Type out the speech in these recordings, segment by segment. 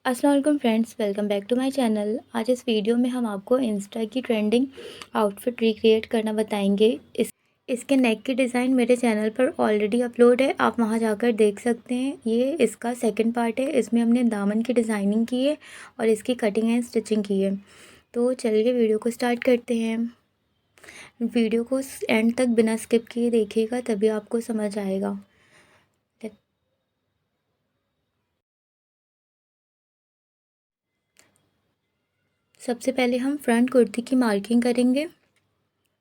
अस्सलाम वालेकुम friends, welcome back to my channel. आज इस वीडियो में हम आपको इंस्टा की ट्रेंडिंग आउटफिट रिक्रिएट करना बताएंगे। इसके नेक की डिज़ाइन मेरे चैनल पर ऑलरेडी अपलोड है, आप वहां जाकर देख सकते हैं। ये इसका सेकंड पार्ट है, इसमें हमने दामन की डिज़ाइनिंग की है और इसकी कटिंग एंड स्टिचिंग की है। तो चलिए वीडियो को स्टार्ट करते हैं। वीडियो को एंड तक बिना स्किप किए देखिएगा, तभी आपको समझ आएगा। सबसे पहले हम फ्रंट कुर्ती की मार्किंग करेंगे।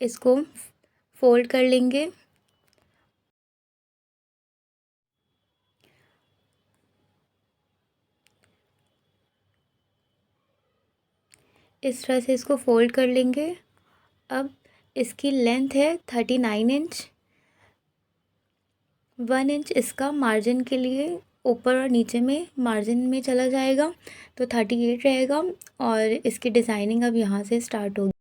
इसको फोल्ड कर लेंगे। इस तरह से इसको फोल्ड कर लेंगे। अब इसकी लेंथ है 39 इंच। 1 इंच इसका मार्जिन के लिए ऊपर और नीचे में मार्जिन में चला जाएगा, तो 38 रहेगा। और इसकी डिज़ाइनिंग अब यहाँ से स्टार्ट होगी।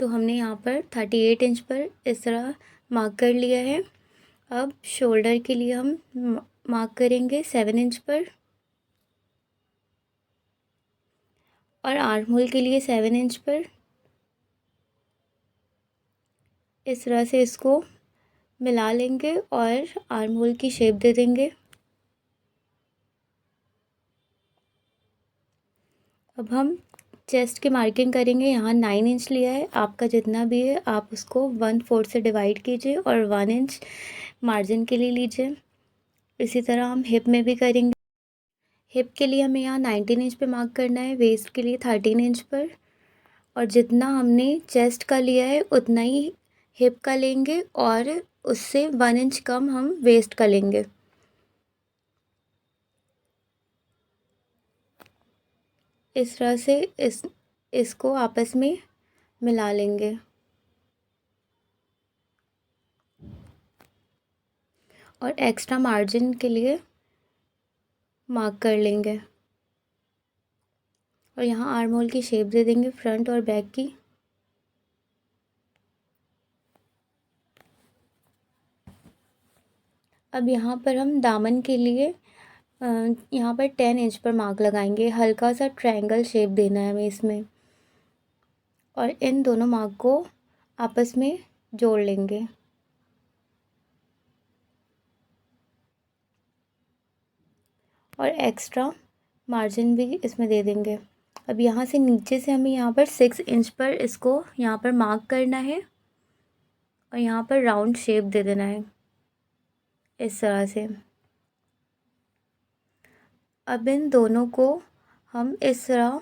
तो हमने यहाँ पर 38 इंच पर इस तरह मार्क कर लिया है। अब शोल्डर के लिए हम मार्क करेंगे 7 इंच पर, और आर्म होल के लिए 7 इंच पर। इस तरह से इसको मिला लेंगे और आर्म होल की शेप दे देंगे। अब हम चेस्ट की मार्किंग करेंगे। यहाँ 9 इंच लिया है, आपका जितना भी है आप उसको 1/4 से डिवाइड कीजिए और 1 इंच मार्जिन के लिए लीजिए। इसी तरह हम हिप में भी करेंगे। हिप के लिए हमें यहाँ 19 इंच पे मार्क करना है, वेस्ट के लिए 13 इंच पर। और जितना हमने चेस्ट का लिया है उतना ही हिप का लेंगे, और उससे 1 इंच कम हम वेस्ट का लेंगे। इस तरह से इसको आपस में मिला लेंगे और एक्स्ट्रा मार्जिन के लिए मार्क कर लेंगे। और यहाँ आर्म होल की शेप दे देंगे फ्रंट और बैक की। अब यहाँ पर हम दामन के लिए यहाँ पर 10 इंच पर मार्क लगाएंगे। हल्का सा ट्रायंगल शेप देना है हमें इसमें, और इन दोनों मार्क को आपस में जोड़ लेंगे। और एक्स्ट्रा मार्जिन भी इसमें दे देंगे। अब यहाँ से नीचे से हमें यहाँ पर 6 इंच पर इसको यहाँ पर मार्क करना है, और यहाँ पर राउंड शेप दे देना है इस तरह से। अब इन दोनों को हम इस तरह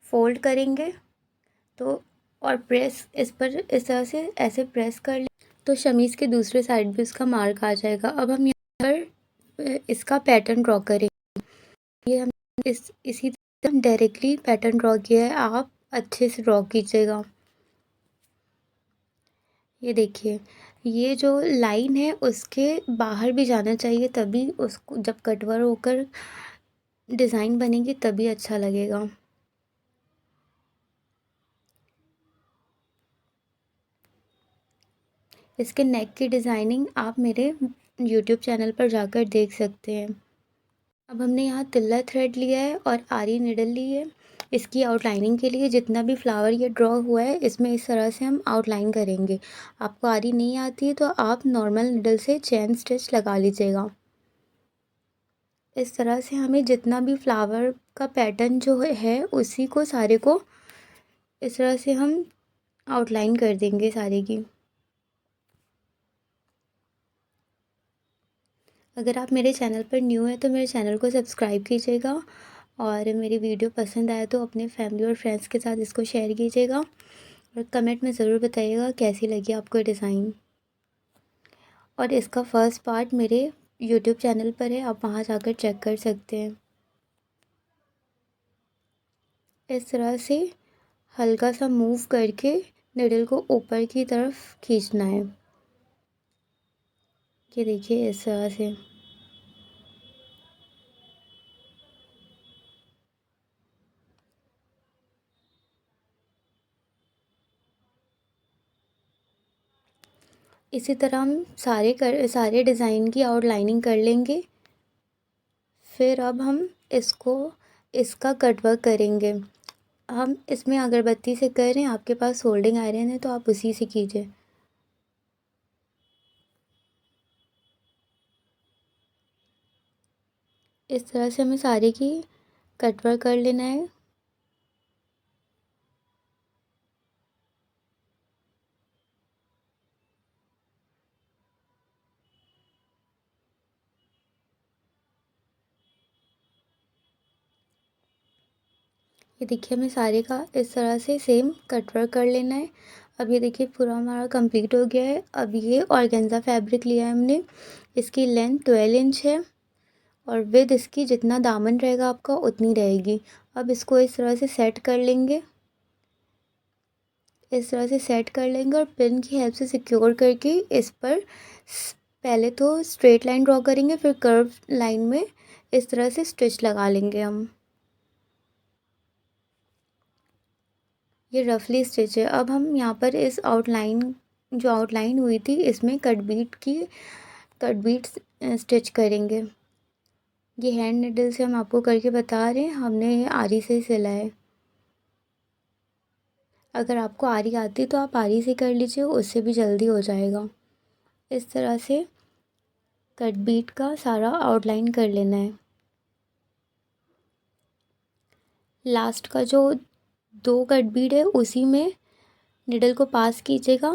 फोल्ड करेंगे, तो और प्रेस इस पर इस तरह से ऐसे प्रेस कर ले, तो शमीज़ के दूसरे साइड भी उसका मार्क आ जाएगा। अब हम यहाँ पर इसका पैटर्न ड्रॉ करेंगे। ये हम इसी तरह डायरेक्टली पैटर्न ड्रॉ किया है, आप अच्छे से ड्रॉ कीजिएगा। ये देखिए, ये जो लाइन है उसके बाहर भी जाना चाहिए, तभी उसको जब कटवर होकर डिज़ाइन बनेगी तभी अच्छा लगेगा। इसके नेक की डिज़ाइनिंग आप मेरे यूट्यूब चैनल पर जाकर देख सकते हैं। अब हमने यहाँ तिल्ला थ्रेड लिया है और आरी निडल ली है। इसकी आउटलाइनिंग के लिए जितना भी फ्लावर ये ड्रॉ हुआ है इसमें इस तरह से हम आउटलाइन करेंगे। आपको आरी नहीं आती है तो आप नॉर्मल निडल से चेन स्टिच लगा लीजिएगा। इस तरह से हमें जितना भी फ्लावर का पैटर्न जो है उसी को सारे को इस तरह से हम आउटलाइन कर देंगे सारे की। अगर आप मेरे चैनल पर न्यू हैं तो मेरे चैनल को सब्सक्राइब कीजिएगा, और मेरी वीडियो पसंद आए तो अपने फैमिली और फ्रेंड्स के साथ इसको शेयर कीजिएगा, और कमेंट में ज़रूर बताइएगा कैसी लगी आपको डिज़ाइन। और इसका फर्स्ट पार्ट मेरे यूट्यूब चैनल पर है, आप वहाँ जाकर चेक कर सकते हैं। इस तरह से हल्का सा मूव करके निडल को ऊपर की तरफ खींचना है। ये देखिए इस तरह से। इसी तरह हम सारे डिज़ाइन की आउटलाइनिंग कर लेंगे। फिर अब हम इसका कट वर्क करेंगे। हम इसमें अगरबत्ती से कर रहे हैं, आपके पास सोल्डिंग आयरन है तो आप उसी से कीजिए। इस तरह से हमें सारे की कट वर्क कर लेना है। ये देखिए हमें सारे का इस तरह से सेम कट वर्क कर लेना है। अब ये देखिए पूरा हमारा कंप्लीट हो गया है। अब ये ऑर्गेन्जा फैब्रिक लिया है हमने, इसकी लेंथ 12 इंच है और विड्थ इसकी जितना दामन रहेगा आपका उतनी रहेगी। अब इसको इस तरह से सेट कर लेंगे, इस तरह से सेट कर लेंगे और पिन की हेल्प से सिक्योर करके इस पर पहले तो स्ट्रेट लाइन ड्रॉ करेंगे, फिर कर्व लाइन में इस तरह से स्टिच लगा लेंगे हम। ये रफली स्टिच है। अब हम यहाँ पर इस आउटलाइन जो आउटलाइन हुई थी इसमें कट बीट स्टिच करेंगे। ये हैंड नीडल से हम आपको करके बता रहे हैं, हमने ये आरी से सिला है। अगर आपको आरी आती तो आप आरी से कर लीजिए, उससे भी जल्दी हो जाएगा। इस तरह से कट बीट का सारा आउटलाइन कर लेना है। लास्ट का जो 2 कट बीट है उसी में निडल को पास कीजिएगा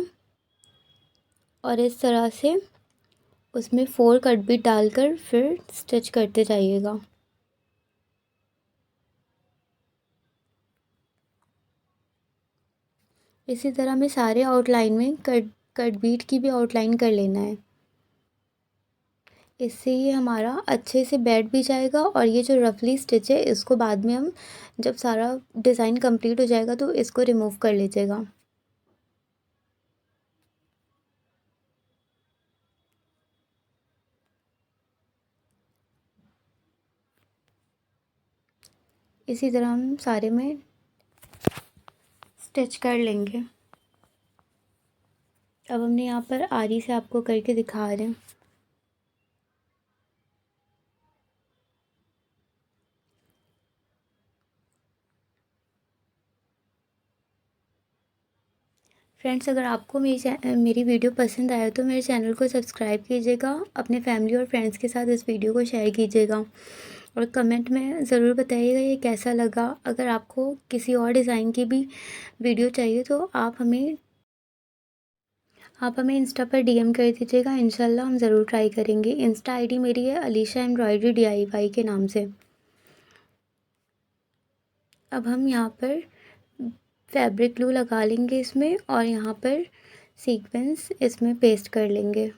और इस तरह से उसमें 4 कट बीट डालकर फिर स्टिच करते जाइएगा। इसी तरह हमें सारे आउटलाइन में कट बीट की भी आउटलाइन कर लेना है। इससे ये हमारा अच्छे से बैठ भी जाएगा और ये जो रफली स्टिच है इसको बाद में हम जब सारा डिज़ाइन कंप्लीट हो जाएगा तो इसको रिमूव कर लीजिएगा। इसी तरह हम सारे में स्टिच कर लेंगे। अब हमने यहाँ पर आरी से आपको करके दिखा रहे हैं। फ्रेंड्स, अगर आपको मेरी वीडियो पसंद आया तो मेरे चैनल को सब्सक्राइब कीजिएगा, अपने फैमिली और फ्रेंड्स के साथ इस वीडियो को शेयर कीजिएगा और कमेंट में ज़रूर बताइएगा ये कैसा लगा। अगर आपको किसी और डिज़ाइन की भी वीडियो चाहिए तो आप हमें इंस्टा पर डीएम कर दीजिएगा, इंशाल्लाह हम ज़रूर ट्राई करेंगे। इंस्टा आईडी मेरी है अलीशा एम्ब्रॉयडरी DIY के नाम से। अब हम यहाँ पर फैब्रिक ग्लू लगा लेंगे इसमें और यहाँ पर सीक्वेंस इसमें पेस्ट कर लेंगे।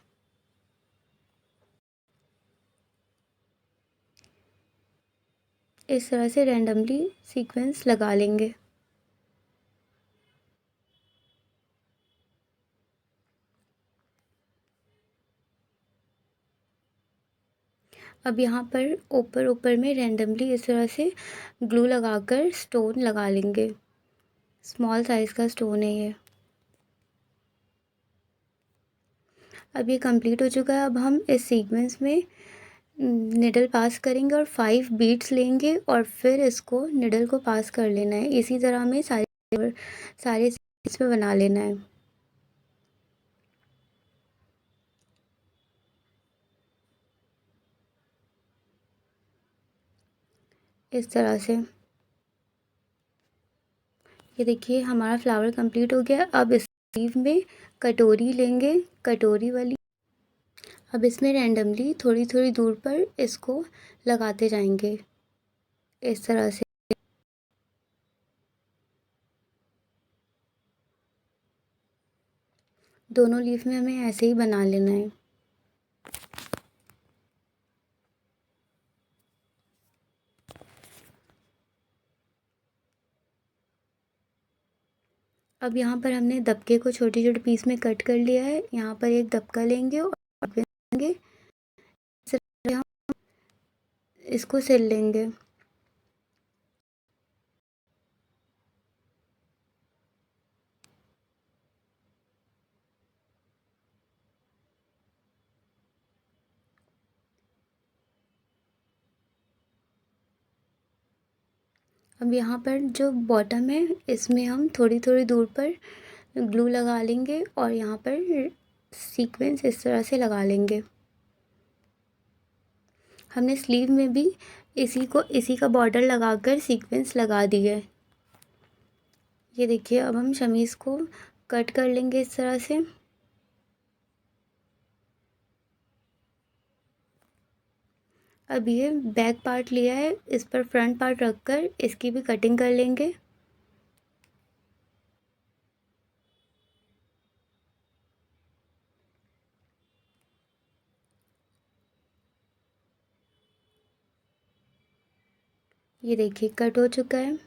इस तरह से रैंडमली सीक्वेंस लगा लेंगे। अब यहाँ पर ऊपर ऊपर में रैंडमली इस तरह से ग्लू लगाकर स्टोन लगा लेंगे। स्मॉल साइज़ का स्टोन है ये। अब ये कंप्लीट हो चुका है। अब हम इस सीक्वेंस में निडल पास करेंगे और 5 बीट्स लेंगे और फिर इसको निडल को पास कर लेना है। इसी तरह हमें सारे सीक्वेंस में बना लेना है। इस तरह से ये देखिए हमारा फ्लावर कंप्लीट हो गया। अब इस स्लीव में कटोरी लेंगे, कटोरी वाली। अब इसमें रैंडमली थोड़ी थोड़ी दूर पर इसको लगाते जाएंगे इस तरह से। दोनों लीफ में हमें ऐसे ही बना लेना है। अब यहाँ पर हमने दबके को छोटे छोटे पीस में कट कर लिया है। यहाँ पर एक दबका लेंगे और लेंगे, इसको सिल लेंगे। अब यहाँ पर जो बॉटम है इसमें हम थोड़ी थोड़ी दूर पर ग्लू लगा लेंगे और यहाँ पर सीक्वेंस इस तरह से लगा लेंगे। हमने स्लीव में भी इसी का बॉर्डर लगाकर सीक्वेंस लगा दी है। ये देखिए, अब हम शमीज़ को कट कर लेंगे इस तरह से। अब ये बैक पार्ट लिया है, इस पर फ्रंट पार्ट रखकर इसकी भी कटिंग कर लेंगे। ये देखिए कट हो चुका है।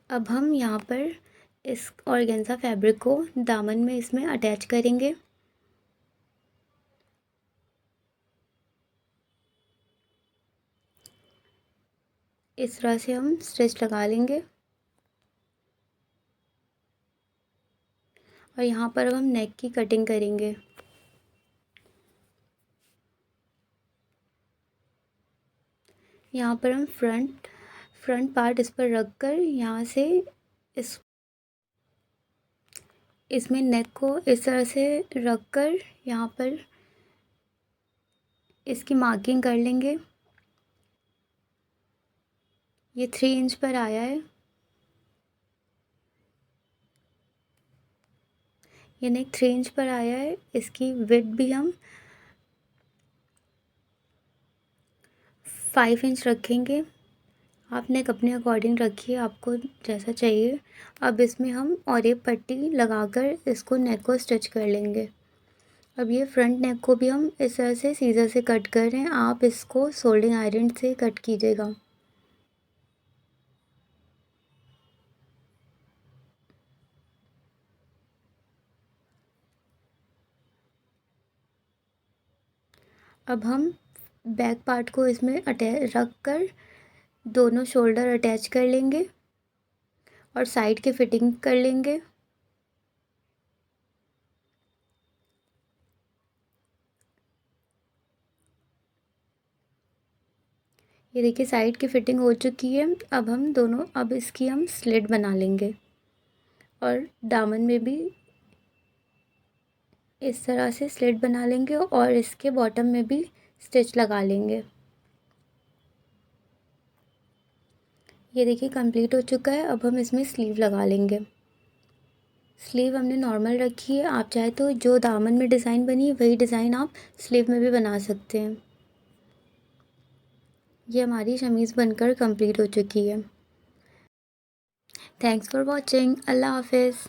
अब हम यहाँ पर इस ऑर्गेन्जा फैब्रिक को दामन में इसमें अटैच करेंगे। इस तरह से हम स्टिच लगा लेंगे और यहाँ पर अब हम नेक की कटिंग करेंगे। यहाँ पर हम फ्रंट पार्ट इस पर रखकर यहाँ से इस इसमें नेक को इस तरह से रखकर यहाँ पर इसकी मार्किंग कर लेंगे। ये 3 इंच पर आया है। ये नेक 3 इंच पर आया है। इसकी विड्थ भी हम 5 इंच रखेंगे। आप नेक अपने अकॉर्डिंग रखिए, आपको जैसा चाहिए। अब इसमें हम और एक पट्टी लगाकर इसको नेक को स्टिच कर लेंगे। अब ये फ्रंट नेक को भी हम इस तरह से सीज़र से कट कर रहे हैं। आप इसको सोल्डिंग आयरन से कट कीजिएगा। अब हम बैक पार्ट को इसमें रख कर दोनों शोल्डर अटैच कर लेंगे और साइड की फिटिंग कर लेंगे। ये देखिए साइड की फिटिंग हो चुकी है। अब इसकी हम स्लिट बना लेंगे और दामन में भी इस तरह से स्लिट बना लेंगे और इसके बॉटम में भी स्टिच लगा लेंगे। ये देखिए कंप्लीट हो चुका है। अब हम इसमें स्लीव लगा लेंगे। स्लीव हमने नॉर्मल रखी है। आप चाहे तो जो दामन में डिज़ाइन बनी है वही डिज़ाइन आप स्लीव में भी बना सकते हैं। ये हमारी शमीज़ बनकर कंप्लीट हो चुकी है। Thanks for watching. अल्लाह हाफिज़।